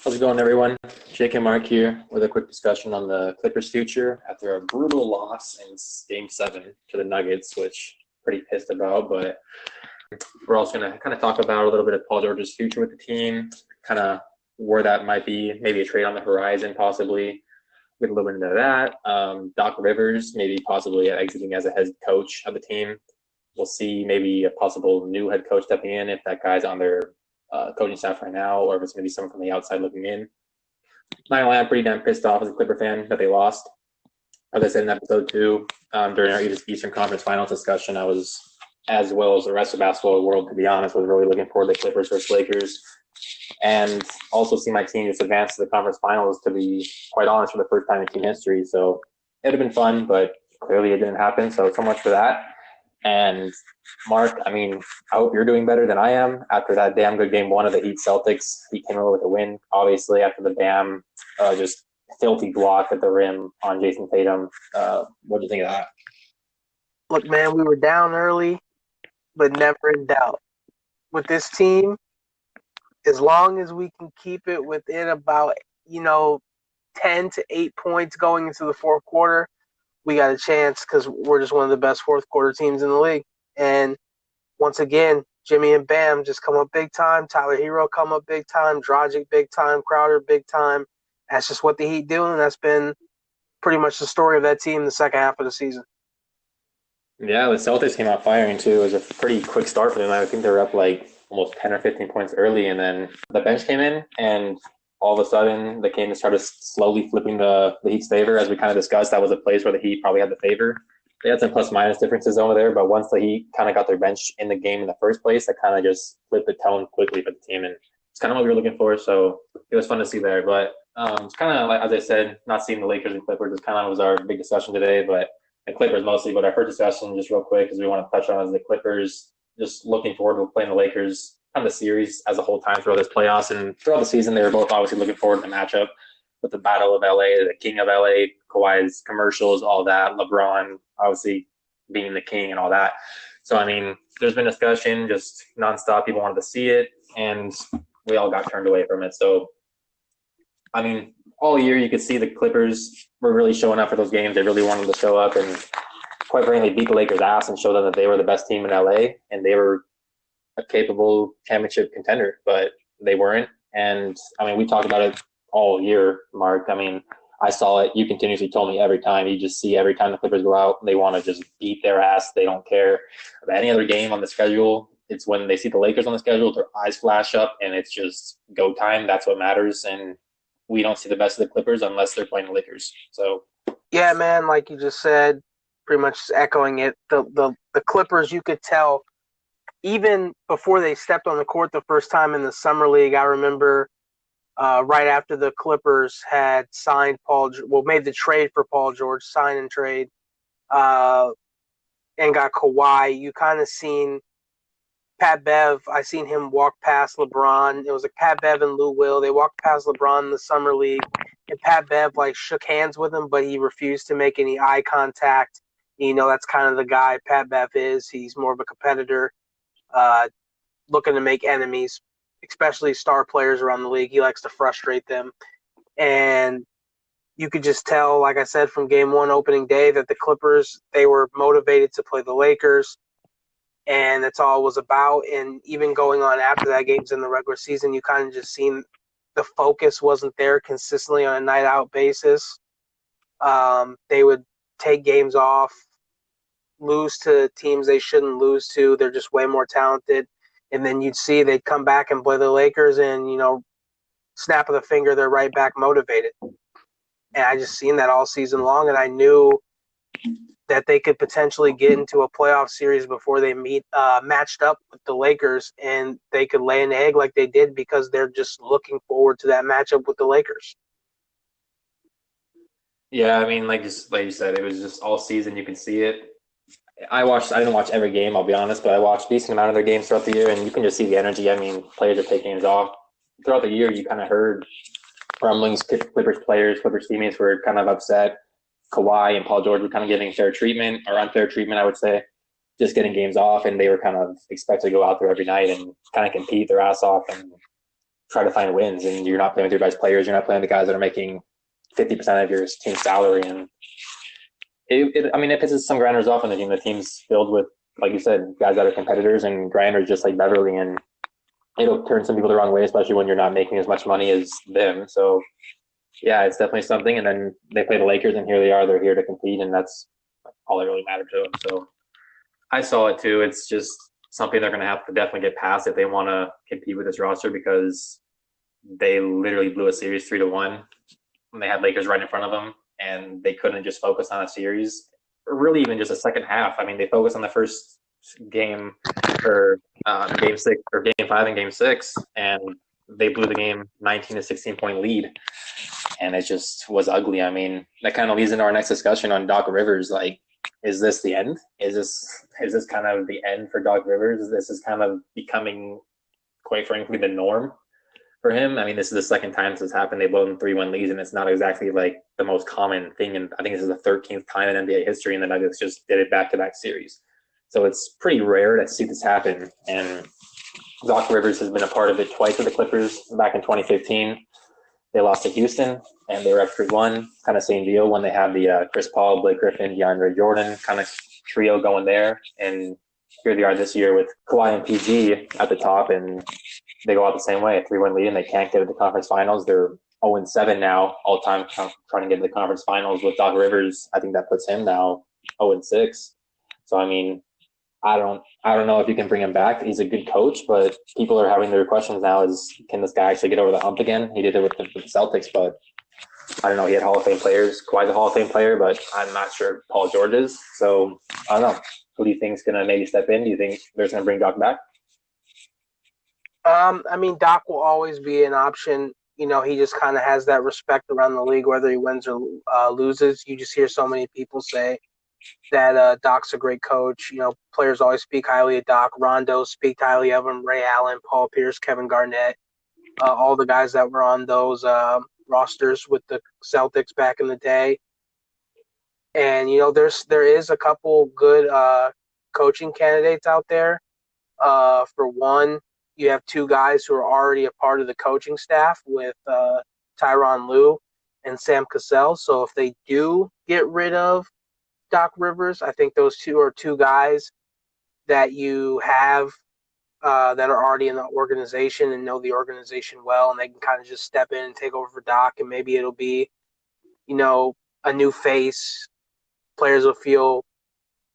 How's it going, everyone? Jake and Mark here with a quick discussion on the Clippers' future after a brutal loss in Game 7 to the Nuggets, which I'm pretty pissed about. But we're also going to kind of talk about a little bit of Paul George's future with the team, kind of where that might be, maybe a trade on the horizon, possibly. Get a little bit into that. Doc Rivers, maybe possibly exiting as a head coach of the team. We'll see maybe a possible new head coach stepping in if that guy's on their coaching staff right now, or if it's going to be someone from the outside looking in. Not gonna lie, I'm pretty damn pissed off as a Clipper fan that they lost. As I said in episode 2, during our Eastern Conference Finals discussion, I was, as well as the rest of the basketball world, to be honest, was really looking forward to Clippers versus Lakers. And also see my team just advance to the conference finals, to be quite honest, for the first time in team history. So it would have been fun, but clearly it didn't happen. So much for that. And Mark, I mean, I hope you're doing better than I am after that damn good game 1 of the Heat Celtics. He came over with a win, obviously, after the damn just filthy block at the rim on Jason Tatum. What do you think of that? Look, man, we were down early, but never in doubt. With this team, as long as we can keep it within about, 10 to 8 points going into the fourth quarter, we got a chance because we're just one of the best fourth quarter teams in the league. And once again, Jimmy and Bam just come up big time. Tyler Hero come up big time. Dragic big time. Crowder big time. That's just what the Heat do, and that's been pretty much the story of that team the second half of the season. Yeah, the Celtics came out firing too. It was a pretty quick start for them. I think they were up like almost 10 or 15 points early, and then the bench came in, and all of a sudden the game started slowly flipping the Heat's favor. As we kind of discussed, that was a place where the Heat probably had the favor. They had some plus-minus differences over there, but once the Heat kind of got their bench in the game in the first place, that kind of just flipped the tone quickly for the team, and it's kind of what we were looking for, so it was fun to see there. But it's kind of like, as I said, not seeing the Lakers and Clippers is kind of was our big discussion today, but the Clippers mostly. But our first discussion, just real quick, because we want to touch on, is the Clippers. Just looking forward to playing the Lakers kind of the series as a whole time throughout this playoffs and throughout the season. They were both obviously looking forward to the matchup with the Battle of LA, the King of LA, Kawhi's commercials, all that. LeBron obviously being the king and all that. So I mean, there's been discussion just nonstop. People wanted to see it, and we all got turned away from it. So I mean, all year you could see the Clippers were really showing up for those games. They really wanted to show up and, quite frankly, beat the Lakers' ass and show them that they were the best team in LA and they were a capable championship contender, but they weren't. And, I mean, we talked about it all year, Mark. I mean, I saw it. You continuously told me every time. You just see every time the Clippers go out, they want to just beat their ass. They don't care about any other game on the schedule. It's when they see the Lakers on the schedule, their eyes flash up, and it's just go time. That's what matters. And we don't see the best of the Clippers unless they're playing the Lakers. So, yeah, man, like you just said, pretty much echoing it. The Clippers, you could tell, even before they stepped on the court the first time in the summer league. I remember right after the Clippers had made the trade for Paul George, sign and trade, and got Kawhi. You kind of seen Pat Bev. I seen him walk past LeBron. It was like Pat Bev and Lou Will. They walked past LeBron in the summer league, and Pat Bev shook hands with him, but he refused to make any eye contact. That's kind of the guy Pat Bev is. He's more of a competitor, looking to make enemies, especially star players around the league. He likes to frustrate them. And you could just tell, like I said, from game 1 opening day, that the Clippers, they were motivated to play the Lakers. And that's all it was about. And even going on after that, games in the regular season, you kind of just seen the focus wasn't there consistently on a night-out basis. They would take games off, lose to teams they shouldn't lose to. They're just way more talented. And then you'd see they'd come back and play the Lakers, and, snap of the finger, they're right back motivated. And I just seen that all season long, and I knew that they could potentially get into a playoff series before they matched up with the Lakers, and they could lay an egg like they did because they're just looking forward to that matchup with the Lakers. yeah, I mean, like you said, it was just all season. You could see it. I didn't watch every game, I'll be honest, but I watched a decent amount of their games throughout the year, and you can just see the energy. I mean, players are taking games off. Throughout the year, you kind of heard rumblings. Clippers players, Clippers teammates were kind of upset. Kawhi and Paul George were kind of getting fair treatment, or unfair treatment, I would say, just getting games off, and they were kind of expected to go out there every night and kind of compete their ass off. And try to find wins, and you're not playing with your best players. You're not playing the guys that are making 50% of your team's salary, and I mean, it pisses some grinders off on the team. The team's filled with, like you said, guys that are competitors and grinders just like Beverly, and it'll turn some people the wrong way, especially when you're not making as much money as them. So, yeah, it's definitely something. And then they play the Lakers, and here they are. They're here to compete, and that's all that really mattered to them. So I saw it too. It's just something they're going to have to definitely get past if they want to compete with this roster, because they literally blew a series 3-1 when they had Lakers right in front of them, and they couldn't just focus on a series, or really even just a second half. I mean, they focused on the first game or game 6 or game 5 and game 6, and they blew the game 19 to 16 point lead, and it just was ugly. I mean, that kind of leads into our next discussion on Doc Rivers. Like, is this the end? Is this kind of the end for Doc Rivers? This is kind of becoming, quite frankly, the norm for him. I mean, this is the second time this has happened. They blow them 3-1 leads, and it's not exactly like the most common thing. And I think this is the 13th time in NBA history, and the Nuggets just did it back-to-back series. So it's pretty rare to see this happen. And Doc Rivers has been a part of it twice with the Clippers. Back in 2015, they lost to Houston, and they were up 3-1. Kind of same deal when they had the Chris Paul, Blake Griffin, DeAndre Jordan kind of trio going there. And here they are this year with Kawhi and PG at the top, and they go out the same way, a 3-1 lead, and they can't get to the conference finals. They're 0-7 now, all time, trying to get to the conference finals with Doc Rivers. I think that puts him now 0-6. So, I mean, I don't know if you can bring him back. He's a good coach, but people are having their questions now is, can this guy actually get over the hump again? He did it with the Celtics, but I don't know. He had Hall of Fame players. Kawhi's a Hall of Fame player, but I'm not sure Paul George is. So, I don't know. Who do you think is going to maybe step in? Do you think they're going to bring Doc back? I mean, Doc will always be an option. You know, he just kind of has that respect around the league, whether he wins or loses. You just hear so many people say that Doc's a great coach. You know, players always speak highly of Doc. Rondo speak highly of him. Ray Allen, Paul Pierce, Kevin Garnett, all the guys that were on those rosters with the Celtics back in the day. And you know, there is a couple good coaching candidates out there. For one, you have two guys who are already a part of the coaching staff with Tyronn Lue and Sam Cassell. So if they do get rid of Doc Rivers, I think those two are two guys that you have that are already in the organization and know the organization well, and they can kind of just step in and take over for Doc, and maybe it'll be, you know, a new face. Players will feel,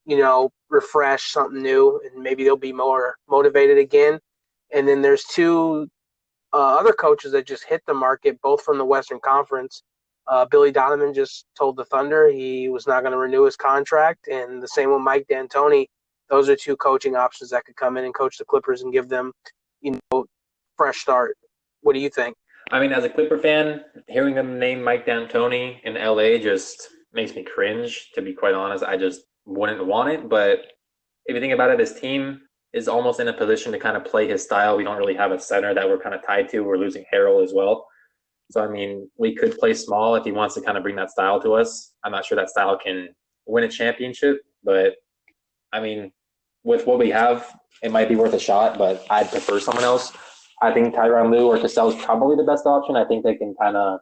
you know, refreshed, something new, and maybe they'll be more motivated again. And then there's two other coaches that just hit the market, both from the Western Conference. Billy Donovan just told the Thunder he was not going to renew his contract, and the same with Mike D'Antoni. Those are two coaching options that could come in and coach the Clippers and give them, you know, fresh start. What do you think? I mean, as a Clipper fan, hearing them name Mike D'Antoni in LA just makes me cringe, to be quite honest. I just wouldn't want it. But if you think about it, his team is almost in a position to kind of play his style. We don't really have a center that we're kind of tied to. We're losing Harrell as well. So, I mean, we could play small if he wants to kind of bring that style to us. I'm not sure that style can win a championship, but, I mean, with what we have, it might be worth a shot, but I'd prefer someone else. I think Tyronn Lue or Cassell is probably the best option. I think they can kind of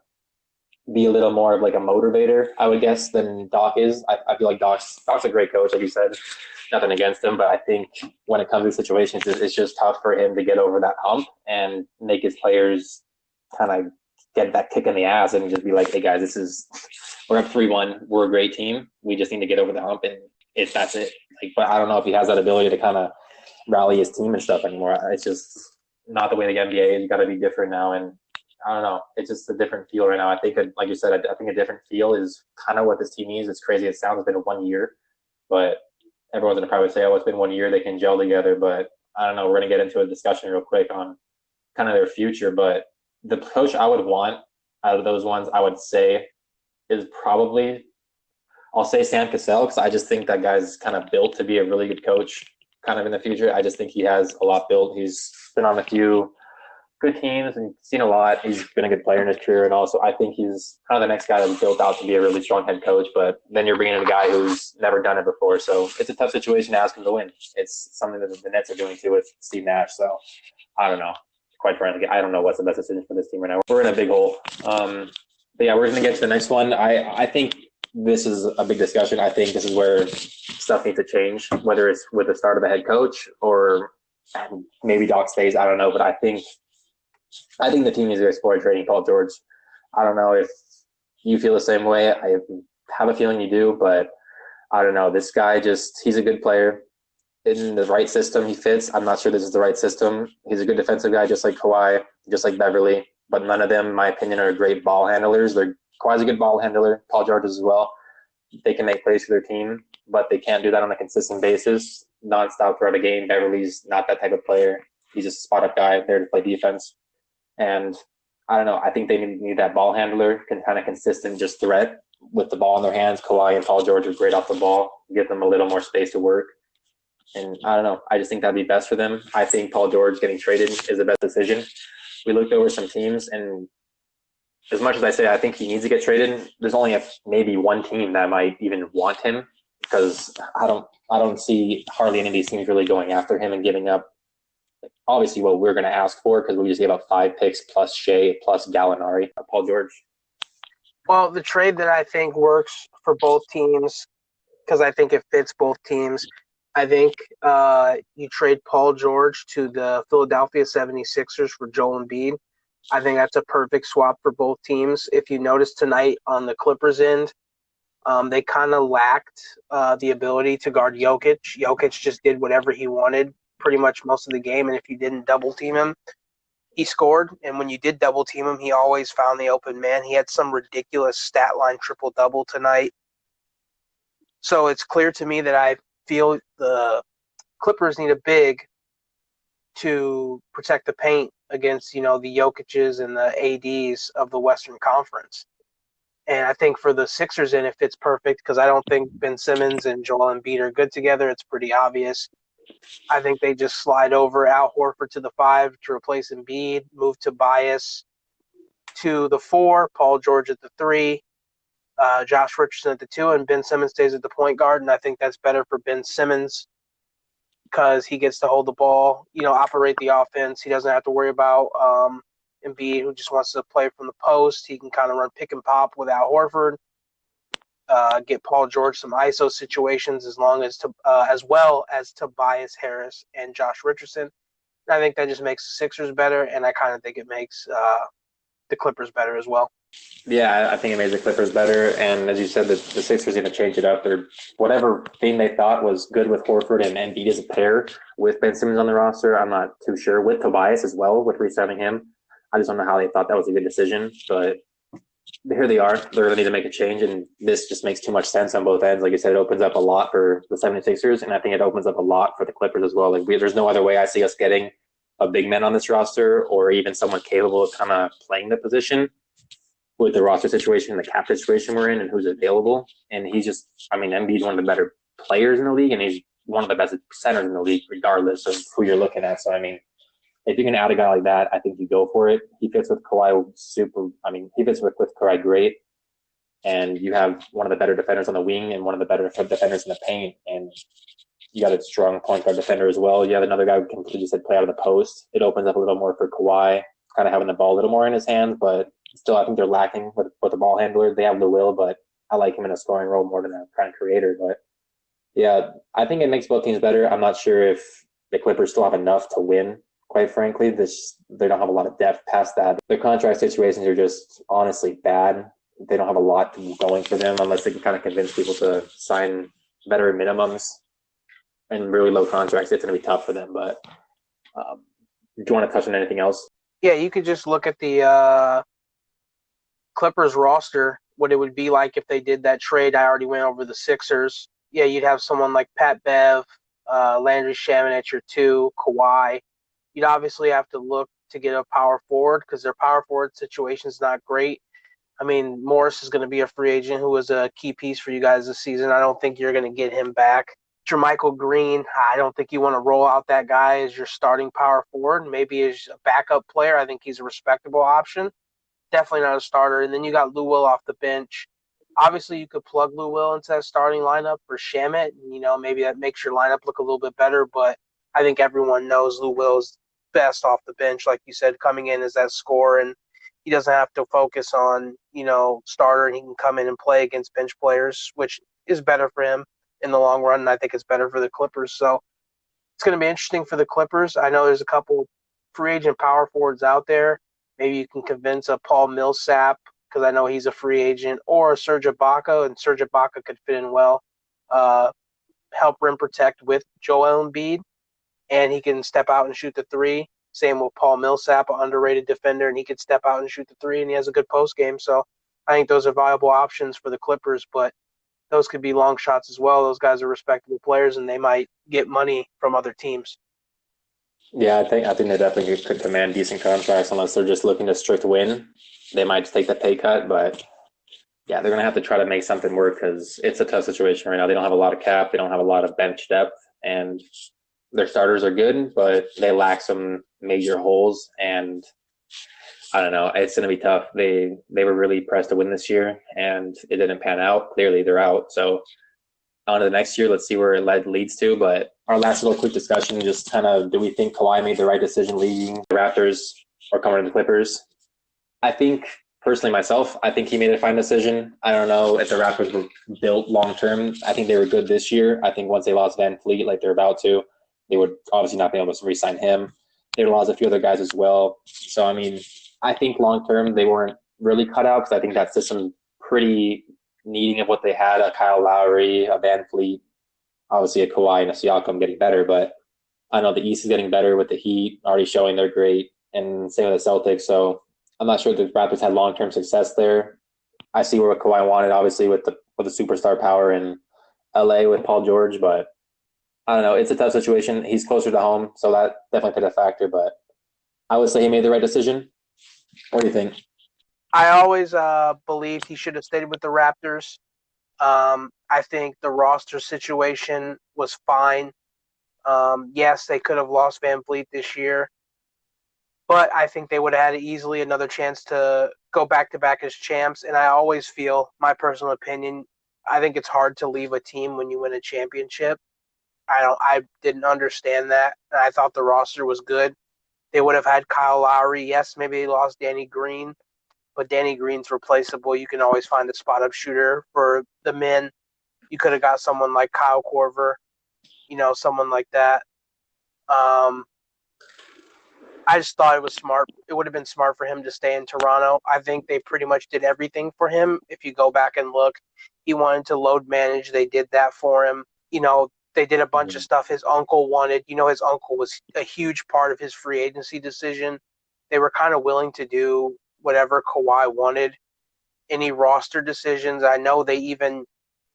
be a little more of like a motivator, I would guess, than Doc is. I feel like Doc's a great coach, like you said. Nothing against him, but I think when it comes to situations, it's just tough for him to get over that hump and make his players kind of get that kick in the ass and just be like, hey, guys, we're up 3-1. We're a great team. We just need to get over the hump, and that's it. Like, but I don't know if he has that ability to kind of rally his team and stuff anymore. It's just not the way the NBA is. You got to be different now, and I don't know. It's just a different feel right now. I think, like you said, I think a different feel is kind of what this team needs. It's crazy. It sounds it's been 1 year, but everyone's going to probably say, oh, it's been 1 year. They can gel together. But I don't know. We're going to get into a discussion real quick on kind of their future. But the coach I would want out of those ones, I would say, is probably, I'll say Sam Cassell, because I just think that guy's kind of built to be a really good coach kind of in the future. I just think he has a lot built. He's been on a few good teams and seen a lot. He's been a good player in his career, and also I think he's kind of the next guy that's built out to be a really strong head coach. But then you're bringing in a guy who's never done it before, so it's a tough situation to ask him to win. It's something that the Nets are doing too with Steve Nash. So I don't know. quite frankly, I don't know what's the best decision for this team right now. We're in a big hole. But yeah, we're going to get to the next one. I think this is a big discussion. I think this is where stuff needs to change, whether it's with the start of a head coach or maybe Doc stays. I don't know, but I think the team needs to explore trading Paul George. I don't know if you feel the same way. I have a feeling you do, but I don't know. This guy he's a good player. In the right system, he fits. I'm not sure this is the right system. He's a good defensive guy, just like Kawhi, just like Beverly, but none of them, in my opinion, are great ball handlers. Kawhi's a good ball handler. Paul George is as well. They can make plays for their team, but they can't do that on a consistent basis, nonstop throughout a game. Beverly's not that type of player. He's just a spot-up guy there to play defense. And I don't know. I think they need that ball handler, kind of consistent, just threat with the ball in their hands. Kawhi and Paul George are great off the ball. Give them a little more space to work. And I don't know. I just think that'd be best for them. I think Paul George getting traded is the best decision. We looked over some teams, and as much as I say I think he needs to get traded, there's only maybe one team that might even want him, because I don't see hardly any of these teams really going after him and giving up obviously what we're going to ask for, because we just gave up 5 picks plus Shea plus Gallinari. Paul George. Well, the trade that I think works for both teams, because I think it fits both teams, I think you trade Paul George to the Philadelphia 76ers for Joel Embiid. I think that's a perfect swap for both teams. If you notice tonight on the Clippers end, they kind of lacked the ability to guard Jokic. Jokic just did whatever he wanted pretty much most of the game, and if you didn't double team him, he scored. And when you did double team him, he always found the open man. He had some ridiculous stat line triple-double tonight. So it's clear to me that I feel the Clippers need a big to protect the paint against, the Jokic's and the ADs of the Western Conference. And I think for the Sixers it fits perfect, because I don't think Ben Simmons and Joel Embiid are good together. It's pretty obvious. I think they just slide over Al Horford to the 5 to replace Embiid, move Tobias to the 4, Paul George at the 3, Josh Richardson at the 2, and Ben Simmons stays at the point guard. And I think that's better for Ben Simmons, because he gets to hold the ball, operate the offense. He doesn't have to worry about Embiid, who just wants to play from the post. He can kind of run pick and pop with Al Horford, get Paul George some ISO situations, as well as Tobias Harris and Josh Richardson. And I think that just makes the Sixers better, and I kind of think it makes the Clippers better as well. Yeah, I think it made the Clippers better. And as you said, the Sixers are going to change it up. Whatever thing they thought was good with Horford and Embiid as a pair with Ben Simmons on the roster, I'm not too sure. With Tobias as well, with re-signing him, I just don't know how they thought that was a good decision. But here they are. They're going to need to make a change, and this just makes too much sense on both ends. Like you said, it opens up a lot for the 76ers, and I think it opens up a lot for the Clippers as well. There's no other way I see us getting a big man on this roster, or even someone capable of kind of playing the position with the roster situation, the cap situation we're in, and who's available. And Embiid's one of the better players in the league, and he's one of the best centers in the league, regardless of who you're looking at. So, if you can add a guy like that, I think you go for it. He fits with Kawhi he fits with Kawhi great. And you have one of the better defenders on the wing and one of the better defenders in the paint. And you got a strong point guard defender as well. You have another guy who can, like you said, play out of the post. It opens up a little more for Kawhi, kind of having the ball a little more in his hands, but still I think they're lacking with the ball handler. They have Lou Will, but I like him in a scoring role more than a kind of creator. But yeah, I think it makes both teams better. I'm not sure if the Clippers still have enough to win, quite frankly. They don't have a lot of depth past that. Their contract situations are just honestly bad. They don't have a lot going for them unless they can kind of convince people to sign better minimums and really low contracts. It's going to be tough for them. But do you want to touch on anything else? Yeah, you could just look at the Clippers roster, what it would be like if they did that trade. I already went over the Sixers. Yeah, you'd have someone like Pat Bev, Landry Shamet at your 2, Kawhi. You'd obviously have to look to get a power forward, because their power forward situation is not great. Morris is going to be a free agent who was a key piece for you guys this season. I don't think you're going to get him back. Jermichael Green, I don't think you want to roll out that guy as your starting power forward. Maybe as a backup player, I think he's a respectable option. Definitely not a starter. And then you got Lou Will off the bench. Obviously, you could plug Lou Will into that starting lineup for Shamet. And, maybe that makes your lineup look a little bit better. But I think everyone knows Lou Will's best off the bench, like you said, coming in as that scorer, and he doesn't have to focus on, starter, and he can come in and play against bench players, which is better for him in the long run, and I think it's better for the Clippers. So it's going to be interesting for the Clippers. I know there's a couple free agent power forwards out there. Maybe you can convince a Paul Millsap, because I know he's a free agent, or Serge Ibaka, and Serge Ibaka could fit in well, help rim protect with Joel Embiid, and he can step out and shoot the three. Same with Paul Millsap, an underrated defender, and he could step out and shoot the three, and he has a good post game. So I think those are viable options for the Clippers, but those could be long shots as well. Those guys are respectable players, and they might get money from other teams. Yeah, I think they definitely could command decent contracts unless they're just looking to strict win. They might just take the pay cut, but yeah, they're gonna have to try to make something work because it's a tough situation right now. They don't have a lot of cap, they don't have a lot of bench depth, and their starters are good, but they lack some major holes. And I don't know, it's gonna be tough. They were really pressed to win this year, and it didn't pan out. Clearly, they're out. So on to the next year. Let's see where it leads to. But our last little quick discussion, just kind of, do we think Kawhi made the right decision leaving the Raptors or coming to the Clippers? I think, personally myself, I think he made a fine decision. I don't know if the Raptors were built long-term. I think they were good this year. I think once they lost Van Fleet, like they're about to, they would obviously not be able to re-sign him. They lost a few other guys as well. So, I mean, I think long-term they weren't really cut out because I think that system pretty needing of what they had, a Kyle Lowry, a Van Fleet, obviously a Kawhi and a Siakam getting better. But I know the East is getting better with the Heat already showing they're great, and same with the Celtics. So I'm not sure if the Raptors had long-term success there. I see where Kawhi wanted, obviously, with the superstar power in LA with Paul George, but I don't know. It's a tough situation. He's closer to home, so that definitely played a factor, but I would say he made the right decision. What do you think? I always believed he should have stayed with the Raptors. I think the roster situation was fine. Yes, they could have lost Van Vliet this year, but I think they would have had easily another chance to go back-to-back as champs. And I always feel, my personal opinion, I think it's hard to leave a team when you win a championship. I didn't understand that. And I thought the roster was good. They would have had Kyle Lowry. Yes, maybe they lost Danny Green, but Danny Green's replaceable. You can always find a spot-up shooter for the men. You could have got someone like Kyle Korver, someone like that. I just thought it was smart. It would have been smart for him to stay in Toronto. I think they pretty much did everything for him. If you go back and look, he wanted to load manage. They did that for him. They did a bunch of stuff his uncle wanted. His uncle was a huge part of his free agency decision. They were kind of willing to do whatever Kawhi wanted. Any roster decisions, I know they even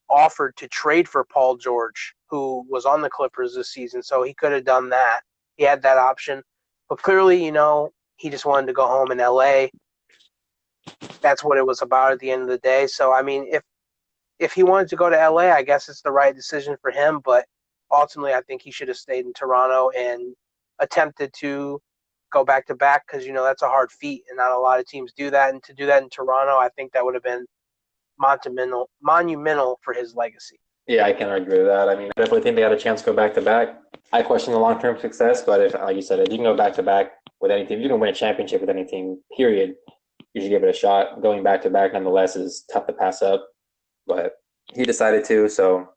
offered to trade for Paul George, who was on the Clippers this season, so he could have done that. He had that option. But clearly, he just wanted to go home in LA. That's what it was about at the end of the day. So, I mean, if he wanted to go to LA, I guess it's the right decision for him. But ultimately, I think he should have stayed in Toronto and attempted to go back-to-back because, that's a hard feat, and not a lot of teams do that. And to do that in Toronto, I think that would have been monumental for his legacy. Yeah, I can agree with that. I mean, I definitely think they had a chance to go back-to-back. I question the long-term success, but if, like you said, if you can go back-to-back with any team, if you can win a championship with any team, period, you should give it a shot. Going back-to-back, nonetheless, is tough to pass up. But he decided to, so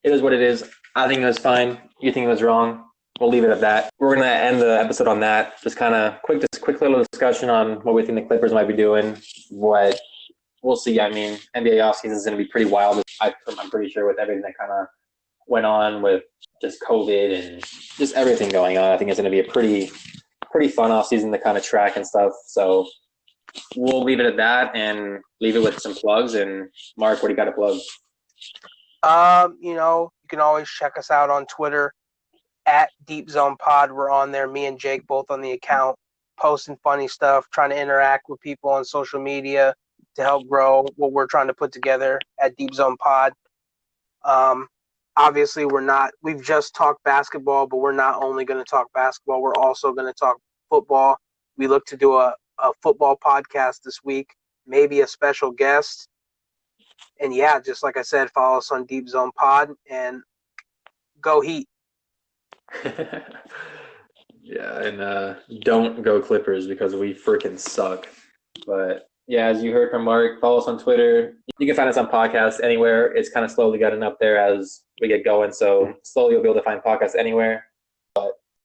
it is what it is. I think it was fine. You think it was wrong. We'll leave it at that. We're going to end the episode on that. Just kind of quick little discussion on what we think the Clippers might be doing. What we'll see. I mean, NBA offseason is going to be pretty wild. I'm pretty sure with everything that kind of went on with just COVID and just everything going on. I think it's going to be a pretty fun offseason to kind of track and stuff. So we'll leave it at that and leave it with some plugs. And Mark, what do you got to plug? You can always check us out on Twitter at Deep Zone Pod. We're on there. Me and Jake both on the account, posting funny stuff, trying to interact with people on social media to help grow what we're trying to put together at Deep Zone Pod. Obviously, we've just talked basketball, but we're not only going to talk basketball, we're also going to talk football. We look to do a football podcast this week, maybe a special guest. And yeah, just like I said, follow us on Deep Zone Pod and go Heat. Yeah, and don't go Clippers because we freaking suck. But yeah, as you heard from Mark, follow us on Twitter. You can find us on podcasts anywhere. It's kind of slowly getting up there as we get going. So slowly you'll be able to find podcasts anywhere.